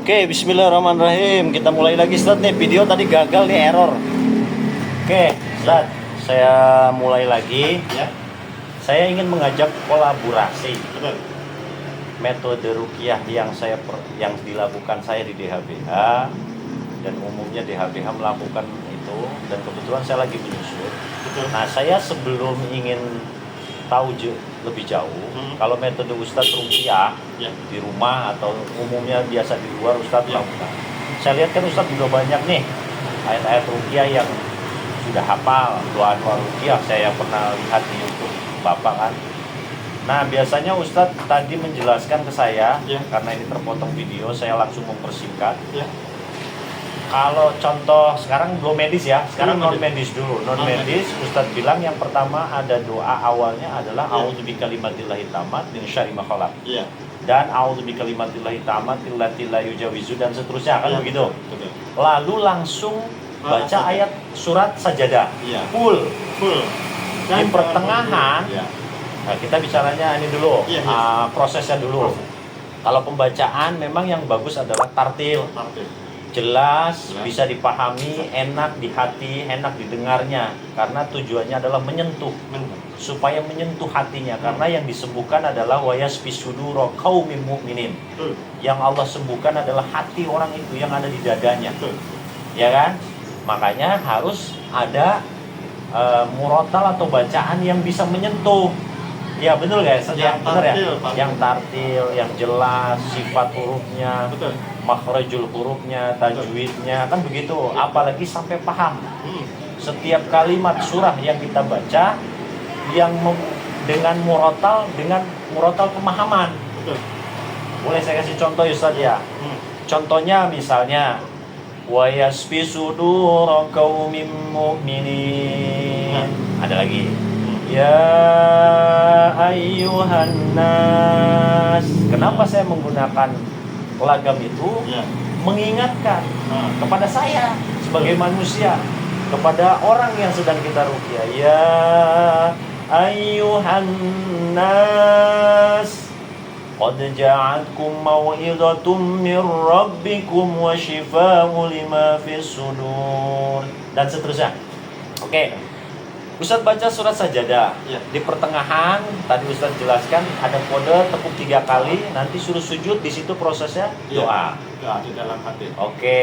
Oke, bismillahirrahmanirrahim. Kita mulai lagi, Ustaz nih. Video tadi gagal nih, error. Oke, Ustaz, saya mulai lagi ya. Saya ingin mengajak kolaborasi. Betul. Metode ruqyah yang dilakukan saya di DHBH, dan umumnya DHBH melakukan itu, dan kebetulan saya lagi menyusun. Betul. Nah, saya sebelum ingin tahu lebih jauh, kalau metode Ustadz ruqyah Ya. di rumah atau umumnya biasa di luar Ustadz Ya. lakukan. Saya lihat kan Ustadz juga banyak nih ayat-ayat ruqyah yang sudah hafal, doa-doa ruqyah saya yang pernah lihat di YouTube Bapak kan. Nah, biasanya Ustadz tadi menjelaskan ke saya, Ya. karena ini terpotong video, saya langsung mempersingkat. Ya. Kalau contoh sekarang belum medis ya, sekarang non Belum medis dulu. Non medis, Ustadz bilang yang pertama ada doa awalnya adalah a'udzubikalimatillahi tammat min syarri ma khalaq. Iya. Dan a'udzubikalimatillahi tammat allati la yujawizu dan seterusnya kan Ya. begitu. Betul. Lalu langsung baca Sajadah. ayat surat sajadah. Iya. Full. Full. Di pertengahan, Ya. Nah, kita bicaranya ini dulu, Iya, iya. prosesnya dulu. Kalau pembacaan memang yang bagus adalah tartil. Jelas, bisa dipahami, enak di hati, enak didengarnya, karena tujuannya adalah menyentuh, supaya menyentuh hatinya, karena yang disembuhkan adalah wayasfi sudura qaumin mu'minin. Yang Allah sembuhkan adalah hati orang itu yang ada di dadanya, ya kan? Makanya harus ada murotal atau bacaan yang bisa menyentuh. Ya betul guys, yang benar ya, yang tartil, yang jelas, sifat hurufnya, Betul. makhrajul hurufnya, tajwidnya, kan begitu. Apalagi sampai paham setiap kalimat surah yang kita baca, yang dengan murotal pemahaman. Betul. Boleh saya kasih contoh Ustaz ya? Contohnya misalnya wa yasfi sudura qaumin mu'minin. Ada lagi. Ya ayyuhan nas. Kenapa saya menggunakan lagam itu? Ya. Mengingatkan kepada saya sebagai manusia, kepada orang yang sedang kita ruqyah. Ya ayyuhan nas, qad ja'atkum mau'izatum min rabbikum wa shifaa'un lima fis sudur, dan seterusnya. Oke. Ustadz baca surat sajadah. Ya. Di pertengahan tadi Ustadz jelaskan ada kode tepuk 3 kali, nanti suruh sujud, di situ prosesnya doa. Doa di dalam hati. Oke,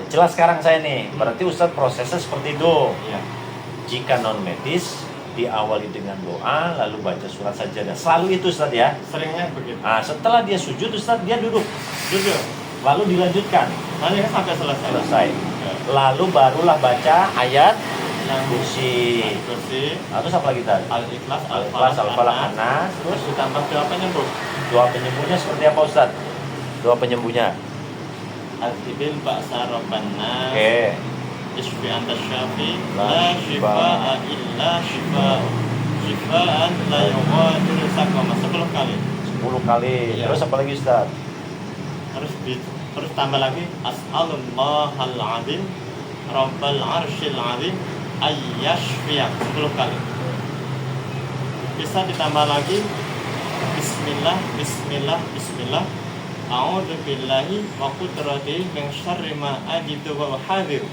jelas sekarang saya nih. Berarti Ustadz prosesnya seperti itu. Ya. Jika non medis diawali dengan doa, lalu baca surat sajadah. Selalu itu Ustadz ya. Seringnya begitu. Nah, setelah dia sujud Ustadz dia duduk. Jujur. Lalu dilanjutkan Nanti kan sampai selesai. selesai. Ya. Lalu barulah baca ayat Yang kursi. Terus apa lagi tadi? Al-Ikhlas, Al-Ikhlas, Al-Falaq, An-Nas. terus ditambah doa penyembuh. Doa penyembuhnya seperti apa Ustaz? Doa penyembuhnya. Al-Tibil ba'sa rabbanna. Oke. Isfi anta syafi. La La shifa'a illa shifa'u. Shifa'an la yughadiru saqama. 10 kali. 10 kali. Iya. Terus apa lagi Ustaz? Terus tambah lagi as'alullahal azim rabbal arsyil azim ayyashfiyak 10 kali. Bisa ditambah lagi bismillah bismillah bismillah a'udzu billahi wa qudratihi min syarri ma ajidu wa uhadhiru.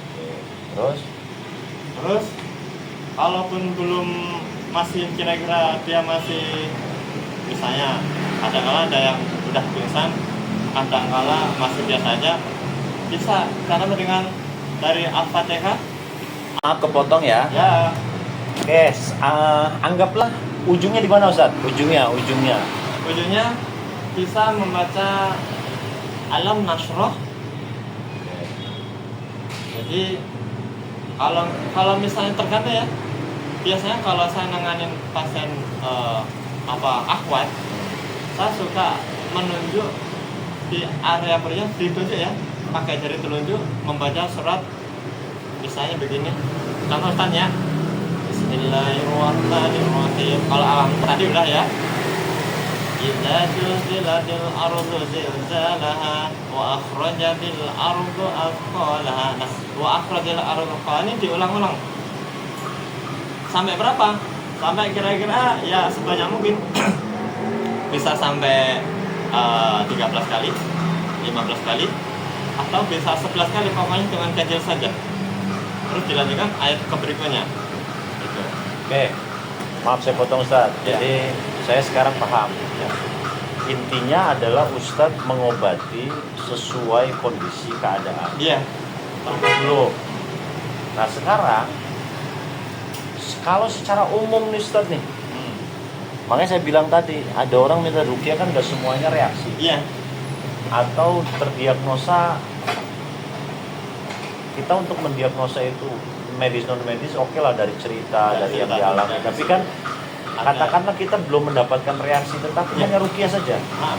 Terus kalaupun belum masih kira-kira dia masih, misalnya kadang-kala ada yang udah pingsan, kadang-kala masih biasa aja, bisa karena dengan dari Al-Fatihah. Kepotong ya. Ya. Oke, anggaplah ujungnya di mana Ustaz? Ujungnya. Ujungnya bisa membaca Alam Nasroh. Jadi kalau misalnya tergantung ya. Biasanya kalau saya nanganin pasien akhwat, saya suka menunjuk di area perutnya, ditunjuk ya, pakai jari telunjuk membaca surat, misalnya begini. Contoh tanya, Bismillahirrahmanirrahim. Kalau alam tadi udah ya. Idza zulzilatil ardu zilzalaha wa akhrajatil ardu athqalaha. Nah, wa akhrajatil ardu athqalaha ini diulang-ulang. Sampai berapa? Sampai kira-kira ya sebanyak mungkin. Bisa sampai 13 kali, 15 kali. atau bisa 11 kali, pokoknya dengan ganjil saja. Terus dilanjutkan ayat ke berikutnya. Gitu. Oke, maaf saya potong Ustaz. Ya. Jadi saya sekarang paham. Ya. Intinya adalah Ustadz mengobati sesuai kondisi keadaan. Iya. Dulu. Nah sekarang, kalau secara umum nih Ustadz nih, makanya saya bilang tadi, ada orang minta ruqyah kan gak semuanya reaksi. Iya. Atau terdiagnosa, kita untuk mendiagnosa itu medis non medis oke lah dari cerita, Ya, dari yang cerita, dialami. cerita. Tapi kan Ada. katakanlah kita belum mendapatkan reaksi, tetapi Ya. hanya ruqyah saja. Nah,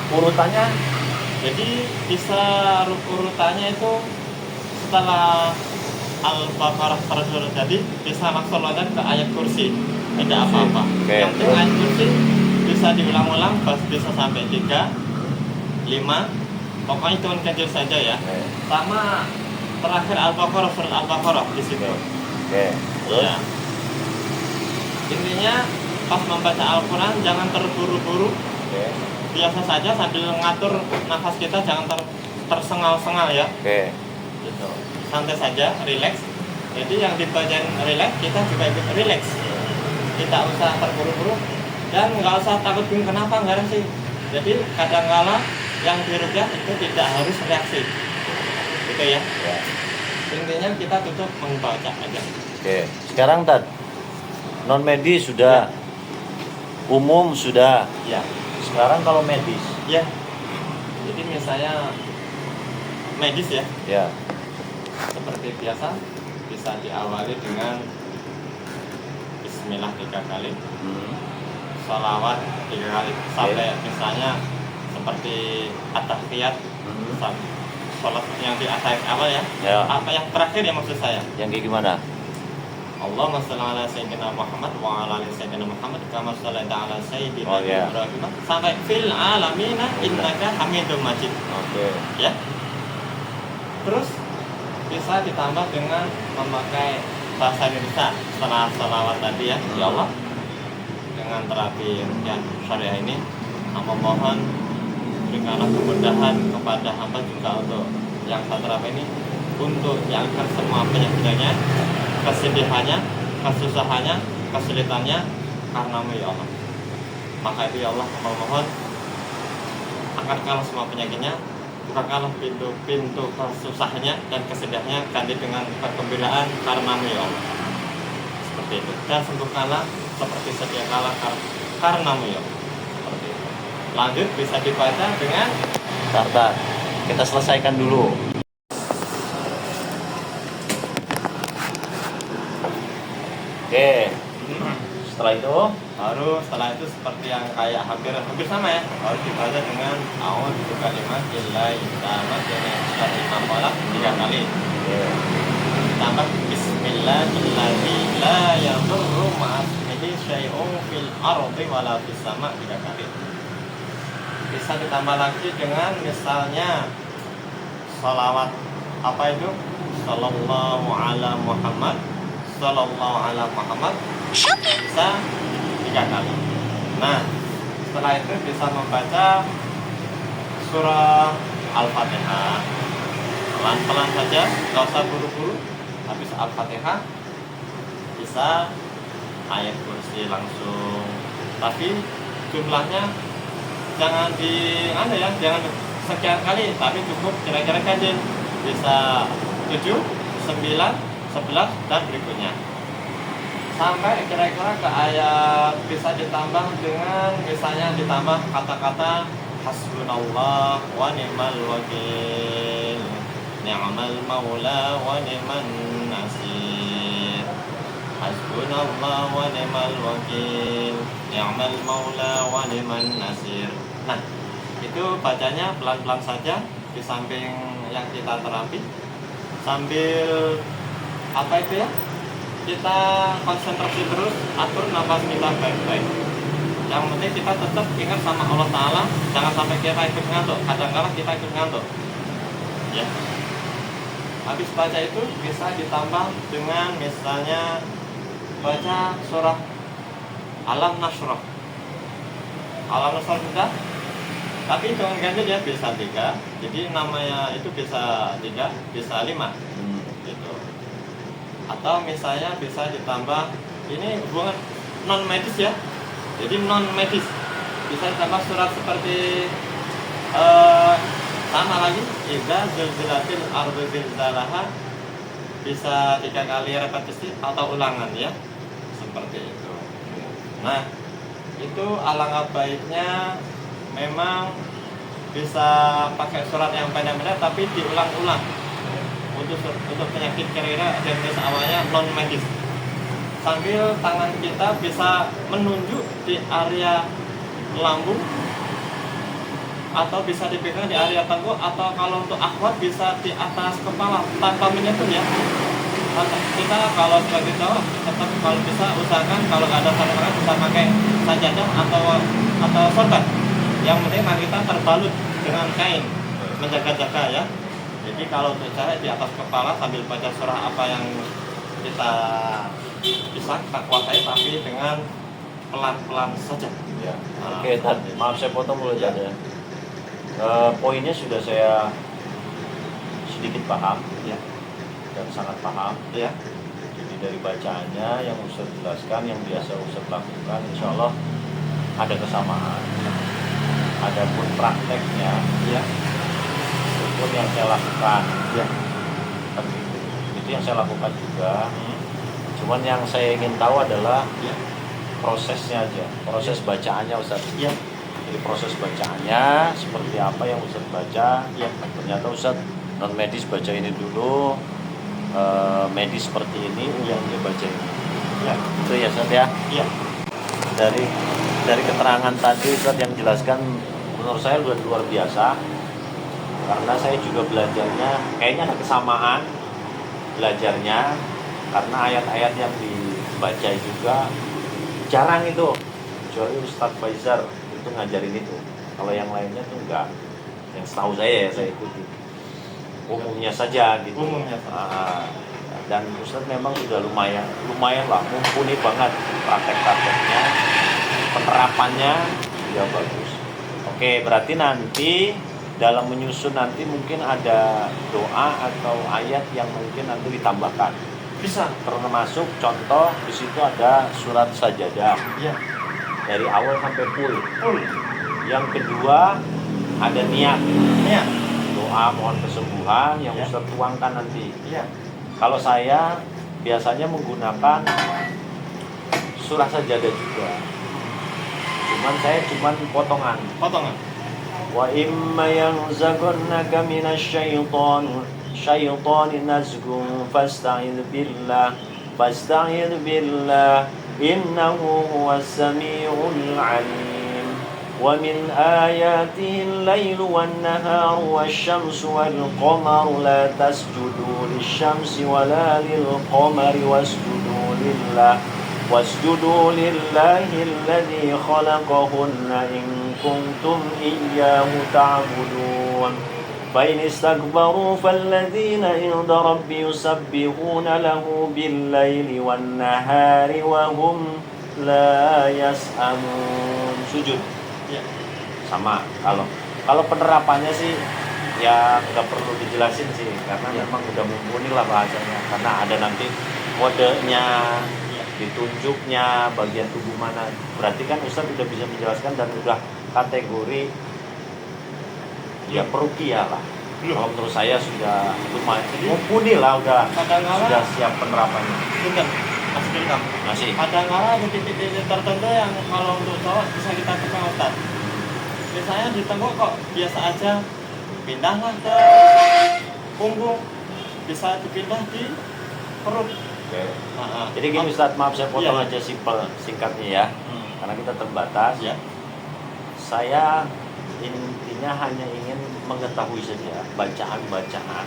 Urutannya, jadi bisa urutannya itu setelah Al-Baqarah terjadi, jadi bisa langsung loncat ke ayat kursi, tidak apa-apa. Oke. Yang penting ayat kursi bisa diulang-ulang, bisa sampai 3, 5, pokoknya cuma kecil saja ya. Sama terakhir Al-Baqarah, surat Al-Baqarah di situ. oke. Terus? Ya. Intinya pas membaca Al-Quran jangan terburu-buru, Oke. biasa saja sambil ngatur nafas kita, jangan tersengal-sengal ya. Oke. Gitu. Santai saja, relax. Jadi yang dibacain relax, kita juga ikut relax. Tidak usah terburu-buru dan nggak usah takut bingung kenapa nggak reaksi. Jadi kadang-kala yang diruqyah itu tidak harus reaksi, gitu ya. Ya. Intinya kita tutup membaca aja. Oke. Sekarang Tad, non medis sudah, umum sudah. Ya, Sekarang kalau medis, ya. Jadi misalnya medis ya, ya. seperti biasa bisa diawali dengan Bismillah 3 kali, sholawat 3 kali, sampai misalnya seperti at-tahiyat, sholat yang di atas awal ya. Ya. Apa yang terakhir ya maksud saya? Yang kayak gimana? Allahumma shalli ala sayyidina Muhammad wa ala ali sayyidina Muhammad kama shallaita ala sayyidina Oh, ya. Ibrahim sampai fil alamina innaka Hamidum Majid. Oke. Ya. Terus bisa ditambah dengan memakai bahasa Indonesia setelah salawat tadi ya. Ya Allah, dengan terapi yang syariah ini, hamba mohon berikanlah kemudahan kepada hamba juga untuk yang saya terapi ini, untuk yang semua penyakitnya, kesedihannya, kesusahannya, kesulitannya, karenamu ya Allah. Maka itu ya Allah, hamba mohon angkatkanlah semua penyakitnya, bukakanlah pintu-pintu kesusahannya dan kesedihannya, ganti dengan kegembiraan karenamu ya Allah. Seperti itu. Dan sembuhkanlah seperti sedia kala karenamu ya Allah. Seperti itu. Lanjut bisa dibaca dengan Tar, kita selesaikan dulu. Oke. Setelah itu, baru setelah itu seperti yang kayak hampir sama ya, harus dibaca dengan a'udzu bikalimatillahit tammati min syarri ma khalaq 3 kali. Tambah bismillahilladzi la yadurru ma'asmihi syai'un fil ardi wala fis sama' 3 kali. Bisa ditambah lagi dengan misalnya salawat apa itu? Sallallahu ala Muhammad, sallallahu ala Muhammad, bisa 3 kali. Nah, setelah itu bisa membaca surah Al-Fatihah pelan-pelan saja, nggak usah buru-buru. Habis Al-Fatihah bisa ayat kursi langsung, tapi jumlahnya jangan jangan sekian kali, tapi cukup kira-kira ganjil, bisa 7, 9, 11 dan berikutnya sampai kira-kira ke ayat, bisa ditambah dengan misalnya ditambah kata-kata hasbunallah wa ni'mal wakil, ni'mal maula wa ni'man nasir, hasbunallah wa ni'mal wakil, ni'mal maula wa ni'man nasir. Nah, itu bacanya pelan-pelan saja di samping yang kita terapi, sambil apa itu ya, kita konsentrasi terus, atur nafas kita baik-baik. Yang penting kita tetap ingat sama Allah Ta'ala, jangan sampai kita ikut ngantuk. Kadang-kadang kita ikut ngantuk ya. Habis baca itu bisa ditambah dengan misalnya baca surah Alam Nashrah. Alam Nashrah sudah? Tapi hitungan ganjil ya bisa 3. Jadi namanya itu bisa 3, bisa 5 gitu. Atau misalnya bisa ditambah, ini hubungan non medis ya. Jadi non medis bisa ditambah surat seperti sama lagi, idza zulzilatil ardu zilzalaha, bisa 3 kali repetisi atau ulangan ya, seperti itu. Nah, itu alangkah baiknya memang bisa pakai surat yang pendek-pendek tapi diulang-ulang untuk penyakit kira-kira diagnosis awalnya non medis, sambil tangan kita bisa menunjuk di area lambung atau bisa dipegang di area tengkuk, atau kalau untuk akhwat bisa di atas kepala tanpa menyentuh ya. Kita kalau sebagai cowok tetap kalau bisa usahakan kalau nggak ada sarung bisa pakai sajadah atau sorban. Yang penting tangan kita terbalut dengan kain menjaga-jaga ya. Jadi kalau untuk cewek di atas kepala sambil baca surah apa yang kita bisa kita kuasai, tapi dengan pelan-pelan saja. Ya. Oke, maaf saya potong dulu ya. Poinnya sudah saya sedikit paham Ya. dan sangat paham Ya. Jadi dari bacaannya yang Ustaz jelaskan, yang biasa Ustaz lakukan, insya Allah ada kesamaan. Adapun prakteknya, Ya. itu yang saya lakukan. Ya. Tapi itu yang saya lakukan juga. Cuman yang saya ingin tahu adalah Ya. prosesnya aja, proses bacaannya Ustaz. Ya. Jadi proses bacaannya seperti apa yang Ustaz baca. Ya. Ternyata Ustaz non medis baca ini dulu, medis seperti ini yang dia baca ini. Ya. Itu ya Ustaz ya. Ya. Dari keterangan tadi Ustaz yang jelaskan menurut saya luar biasa. Karena saya juga belajarnya kayaknya ada kesamaan belajarnya, karena ayat-ayat yang dibaca juga jarang itu, kecuali Ustadz Faizar itu ngajarin itu. Kalau yang lainnya tuh enggak, yang setahu saya ya saya ikuti umumnya saja gitu. Umumnya saja. Dan Ustadz memang sudah lumayan lah, mumpuni banget praktek-prakteknya, penerapannya juga bagus. Oke, berarti nanti dalam menyusun nanti mungkin ada doa atau ayat yang mungkin nanti ditambahkan. Bisa. Termasuk contoh di situ ada surat sajadah. Ya. Dari awal sampai full. Full. Yang kedua ada niat. Ya. Doa mohon kesembuhan yang Ya. Ustaz tuangkan nanti. Ya. Kalau saya biasanya menggunakan surah sajadah juga. Saya potongan. Potongan. Wa imma yanzaghannaka minasyaitonir nazghun fasta'idz billah innahu huwas samiul alim. Wa min ayatihi al-lailu wan-naharu wasyamsu wal-qamaru la tasjudu lisyamsi wala lil-qamari wasjudu lillahi alladhi khalaqahunna in kuntum iyyahu ta'budun. Fa in istakbaru falladhina 'inda rabbi yusabbihuna lahu bil-laili wan-nahari wa hum la yas'amun. Sujud. Ya. Sama. Kalau penerapannya sih ya nggak perlu dijelasin sih, karena memang udah mumpuni lah bahasanya. Karena ada nanti kodenya, ditunjuknya bagian tubuh mana. Berarti kan Ustaz udah bisa menjelaskan dan udah kategori ya peruqyah lah. Kalau menurut saya sudah lumayan mumpuni lah, sudah siap penerapannya. Bukan. Masih direkam. Masih. Kadang-kadang ada titik-titik tertentu yang kalau untuk cowok bisa kita tekan Ustaz. Misalnya di tengkuk kok biasa aja, pindahlah ke punggung, bisa dipindah di perut. Oke. Jadi gini Ustaz, maaf saya potong aja singkatnya ya, karena kita terbatas. Ya. Saya intinya hanya ingin mengetahui saja bacaan-bacaan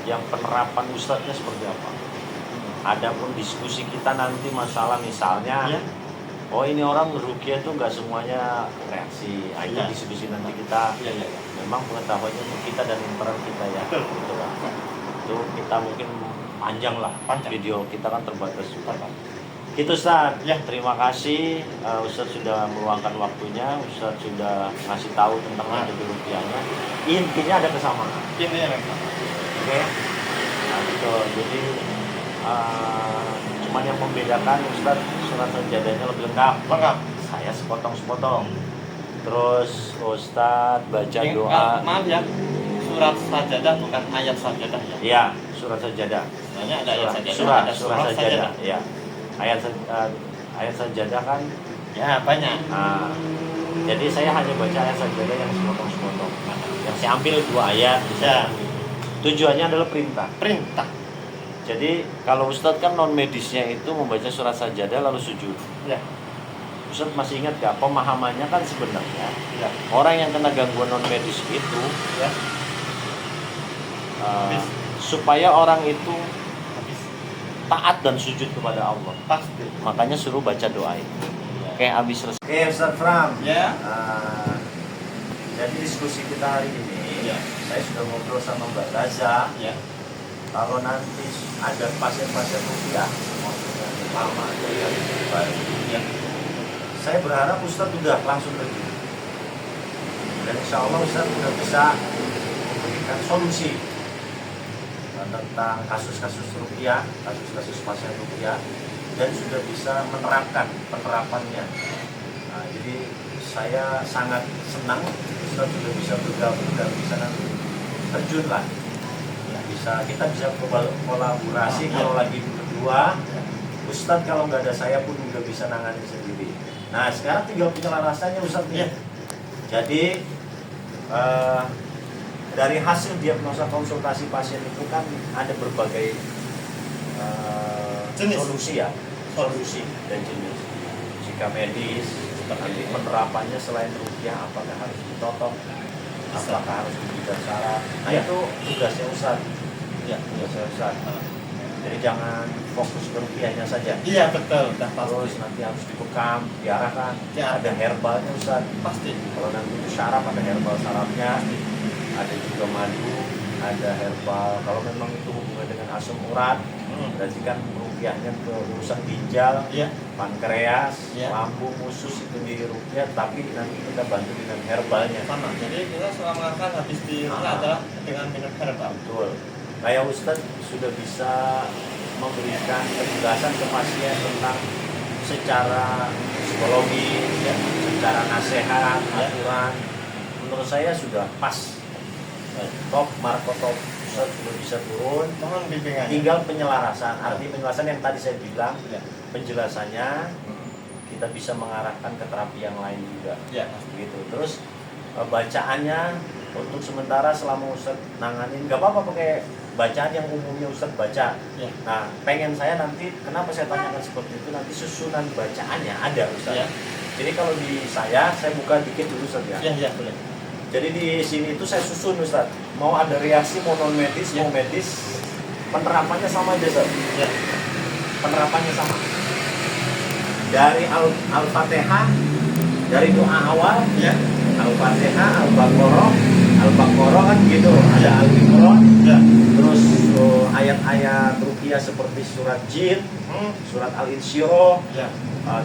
yang penerapan Ustadznya seperti apa. Adapun diskusi kita nanti masalah misalnya, oh ini orang ruqyah itu nggak semuanya reaksi. Itu diskusi nanti kita. Memang pengetahuannya untuk kita dan peran kita ya. Gitu kan. Itu kita mungkin panjang lah. Video kita kan terbatas juga kan. Gitu Ustaz. Ya. Terima kasih Ustaz sudah meluangkan waktunya, Ustaz sudah ngasih tahu tentang metode rupiahnya. Intinya ada kesamaan. Ini yang Oke. Nah, betul. Jadi cuman yang membedakan Ustaz surat sajadahnya lebih lengkap. lengkap. Saya sepotong-sepotong. Terus Ustaz baca doa. Maaf ya, surat sajadah bukan ayat sajadah ya. Iya, surat sajadah. Sebenarnya ada ayat sajadah, Surat, ada surat sajadah. Iya. Ayat sajadah kan. Ya banyak. Nah, jadi saya hanya baca ayat sajadah yang sepotong-sepotong. Yang saya ambil 2 ayat. Ya. Tujuannya adalah perintah. Perintah. Jadi kalau Ustadz kan non medisnya itu membaca surat sajadah lalu sujud. Ya. Ustadz masih ingat gak pemahamannya kan sebenarnya Ya. orang yang kena gangguan non medis itu Ya. uh, supaya orang itu Habis. taat dan sujud kepada Allah. Pasti. Makanya suruh baca doa itu. Kayak habis selesai. Oke Ustadz Fram. Ya. Jadi diskusi kita hari ini, Ya. saya sudah ngobrol sama Mbak Raza. Ya. Kalau nanti ada pasien-pasien rupiah, maksudnya lama dari baru, Ya. saya berharap Ustadz sudah langsung pergi. Dan insya Allah Ustadz sudah bisa memberikan solusi tentang kasus-kasus rupiah, kasus-kasus pasien rupiah, dan sudah bisa menerapkan penerapannya. Nah, jadi saya sangat senang Ustadz sudah bisa bergabung dan bisa nanti terjun lah. Kita bisa kolaborasi kalau lagi berdua. Ustadz kalau nggak ada saya pun udah bisa nangani sendiri. Nah sekarang tinggal penyelarasannya Ustadz nih. Jadi dari hasil diagnosa konsultasi pasien itu kan ada berbagai solusi ya, solusi dan jenis. Jika medis, nanti penerapannya selain rupiah, apakah harus ditotok, apakah harus diberikan syarat. Nah itu tugasnya Ustadz. Ya, tugasnya Ustadz. Jadi jangan fokus ke rupiahnya saja. Iya betul. Terus nanti harus dibekam, diarahkan. Ya. Ada herbalnya Ustaz. Pasti. Kalau nanti itu syaraf ada herbal syarafnya. Ada juga madu, ada herbal. Kalau memang itu hubungan dengan asam urat, berarti kan rupiahnya ke urusan ginjal, Ya. pankreas, Ya. lambung, usus itu di rupiah. Tapi nanti kita bantu dengan herbalnya. Sama. Jadi kita selama makan habis di rumah adalah dengan minum herbal. Betul. Kayak Ustadz sudah bisa memberikan penjelasan ke pasien tentang secara psikologi, ya, secara nasihat, aturan. Menurut saya sudah pas. Top, Marco top, Ustadz sudah bisa turun. Mohon bimbingan. Tinggal penyelarasan. Arti penyelarasan yang tadi saya bilang, Ya. penjelasannya kita bisa mengarahkan ke terapi yang lain juga. Ya. Gitu. Terus bacaannya untuk sementara selama Ustadz nanganin, nggak apa-apa pakai bacaan yang umumnya Ustadz baca. Ya. Nah, pengen saya nanti, kenapa saya tanyakan seperti itu, nanti susunan bacaannya ada Ustadz. Ya. Jadi kalau di saya buka dikit dulu Ustadz ya. Ya, boleh. Jadi di sini itu saya susun Ustadz. Mau ada reaksi, mau non medis, mau medis, penerapannya sama aja Ustadz. Ya. Penerapannya sama. Dari Al-Fatihah, dari doa awal, Ya. Al-Fatihah, Al-Baqarah kan gitu. Ada Al-Imran. Ya. Terus ayat-ayat rupiah seperti surat Jin, surat Al-Insyirah, Ya.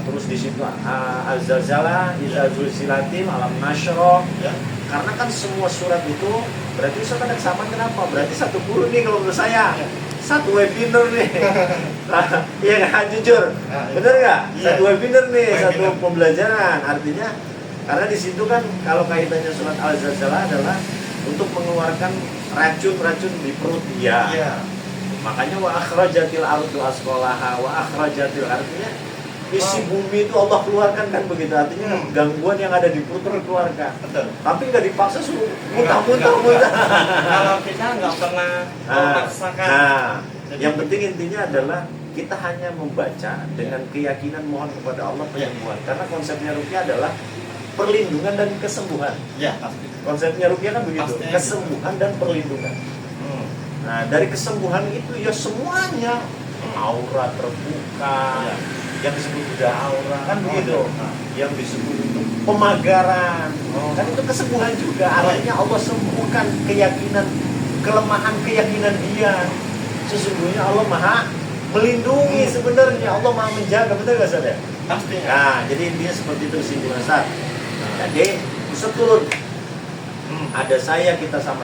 terus di situ Al-Zalzalah, Iza Zulzilatil, Alam Nasyrah. Ya. Karena kan semua surat itu berarti Ustaz ada kesamaan. Kenapa? Berarti satu guru nih kalau menurut saya. Ya. Satu webinar nih. Iya kan, jujur. Nah, Bener nggak? iya. Satu webinar nih, Webinar. satu pembelajaran. Artinya karena di situ kan kalau kaitannya surat Al-Zalzalah adalah untuk mengeluarkan racun-racun di perut dia. Ya. Makanya wa akhrajatil ardu asqalaha wa akhrajatil, artinya isi bumi itu Allah keluarkan kan begitu. Artinya gangguan yang ada di perut keluarkan. Betul. Tapi nggak dipaksa suruh Enggak. muntah-muntah. Kalau kita nggak pernah memaksakan. Nah, Jadi- yang penting intinya adalah kita hanya membaca dengan keyakinan mohon kepada Allah penyembuhan. Karena konsepnya rupiah adalah perlindungan dan kesembuhan. Ya, pasti. Konsepnya rupiah kan begitu, Pasti. kesembuhan dan perlindungan. Nah, dari kesembuhan itu ya semuanya aura terbuka, Ya. yang disebut udah aura kan begitu, Nah. yang disebut itu pemagaran, kan itu kesembuhan juga. Artinya Allah sembuhkan keyakinan, kelemahan keyakinan dia. Sesungguhnya Allah maha melindungi sebenarnya. Allah Maha menjaga, betul nggak Ustaz ya? Pastinya. Nah, jadi intinya seperti itu kesimpulan Ustaz. Jadi Ustaz turun. Ada saya, kita sama